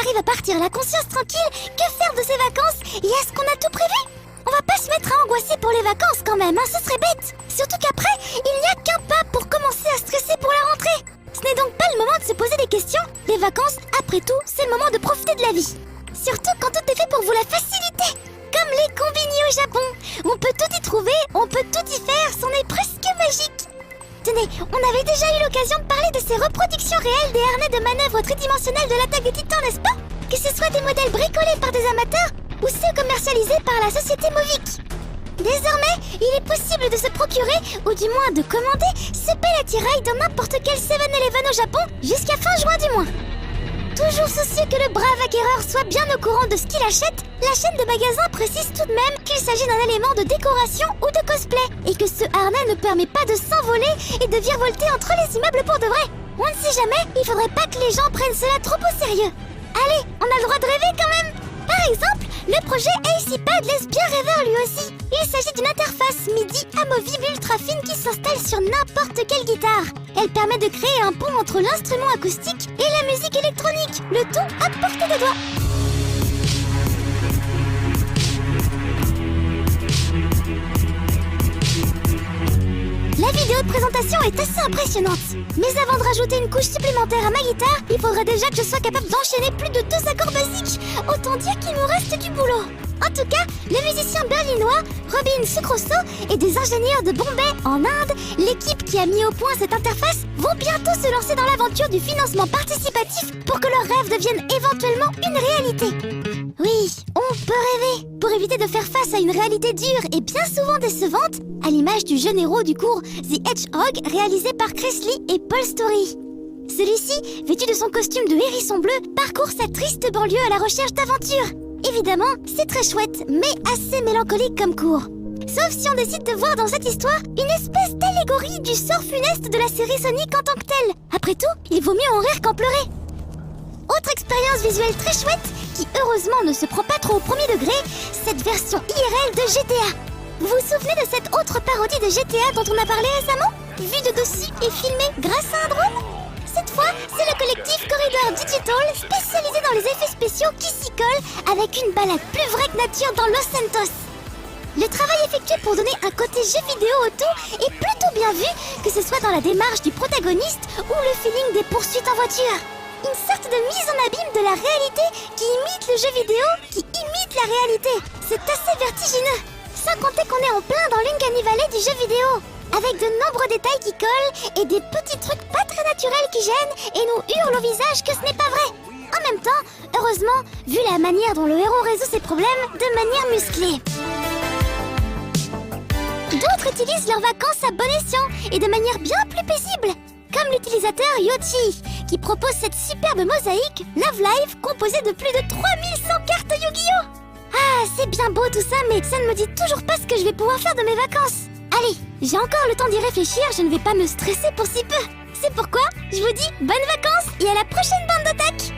arrive à partir la conscience tranquille, que faire de ces vacances? Et est-ce qu'on a tout prévu? On va pas se mettre à angoisser pour les vacances quand même, hein, ce serait bête. Surtout qu'après, il n'y a qu'un pas pour commencer à stresser pour la rentrée. Ce n'est donc pas le moment de se poser des questions. Les vacances, après tout, c'est le moment de profiter de la vie. Surtout quand tout est fait pour vous la faciliter. Comme les combini au Japon. On peut tout y trouver, on peut tout y faire, c'en est presque magique. Tenez, on avait déjà eu l'occasion de parler de ces reproductions réelles des harnais de manœuvre tridimensionnels de l'attaque des titans, n'est-ce pas? Que ce soit des modèles bricolés par des amateurs ou ceux commercialisés par la société Movic. Désormais, il est possible de se procurer, ou du moins de commander, ce bel attirail dans n'importe quel 7-Eleven au Japon jusqu'à fin juin du mois. Toujours soucieux que le brave acquéreur soit bien au courant de ce qu'il achète, la chaîne de magasins précise tout de même qu'il s'agit d'un élément de décoration ou de cosplay, et que ce harnais ne permet pas de s'envoler et de virevolter entre les immeubles pour de vrai. On ne sait jamais, il faudrait pas que les gens prennent cela trop au sérieux. Allez, on a le droit de rêver quand même. Par exemple, le projet AC-Pad laisse bien rêveur lui aussi. Il s'agit d'une interface MIDI amovible ultra fine qui s'installe sur n'importe quelle guitare. Elle permet de créer un pont entre l'instrument acoustique et la musique électronique, le tout à portée de doigt. La vidéo de présentation est assez impressionnante. Mais avant de rajouter une couche supplémentaire à ma guitare, il faudrait déjà que je sois capable d'enchaîner plus de 2 accords basiques. Autant dire qu'il nous reste du boulot. En tout cas, les musiciens berlinois, Robin Sucrosso et des ingénieurs de Bombay en Inde, l'équipe qui a mis au point cette interface, vont bientôt se lancer dans l'aventure du financement participatif pour que leurs rêves deviennent éventuellement une réalité. Oui, on peut rêver. Pour éviter de faire face à une réalité dure et bien souvent décevante, à l'image du jeune héros du cours The Hedgehog réalisé par Chris Lee et Paul Story. Celui-ci, vêtu de son costume de hérisson bleu, parcourt cette triste banlieue à la recherche d'aventures. Évidemment, c'est très chouette, mais assez mélancolique comme cours. Sauf si on décide de voir dans cette histoire une espèce d'allégorie du sort funeste de la série Sonic en tant que telle. Après tout, il vaut mieux en rire qu'en pleurer. Autre expérience visuelle très chouette, qui heureusement ne se prend pas trop au premier degré, cette version IRL de GTA. Vous vous souvenez de cette autre parodie de GTA dont on a parlé récemment? Vue de dessus et filmée grâce à un drone? Cette fois, c'est le collectif Corridor Digital, spécialisé dans les effets spéciaux, qui s'y colle avec une balade plus vraie que nature dans Los Santos. Le travail effectué pour donner un côté jeu vidéo au tout est plutôt bien vu, que ce soit dans la démarche du protagoniste ou le feeling des poursuites en voiture. Une sorte de mise en abîme de la réalité qui imite le jeu vidéo, qui imite la réalité. C'est assez vertigineux. Sans compter qu'on est en plein dans l'Uncanny Valley du jeu vidéo, avec de nombreux détails qui collent et des petits trucs pas très naturels qui gênent et nous hurlent au visage que ce n'est pas vrai. En même temps, heureusement, vu la manière dont le héros résout ses problèmes de manière musclée. D'autres utilisent leurs vacances à bon escient et de manière bien plus paisible, comme l'utilisateur Yoshi, qui propose cette superbe mosaïque Love Live composée de plus de 3100 cartes Yu-Gi-Oh! Ah, c'est bien beau tout ça, mais ça ne me dit toujours pas ce que je vais pouvoir faire de mes vacances. Allez, j'ai encore le temps d'y réfléchir, je ne vais pas me stresser pour si peu. C'est pourquoi je vous dis bonnes vacances et à la prochaine bande d'attaque.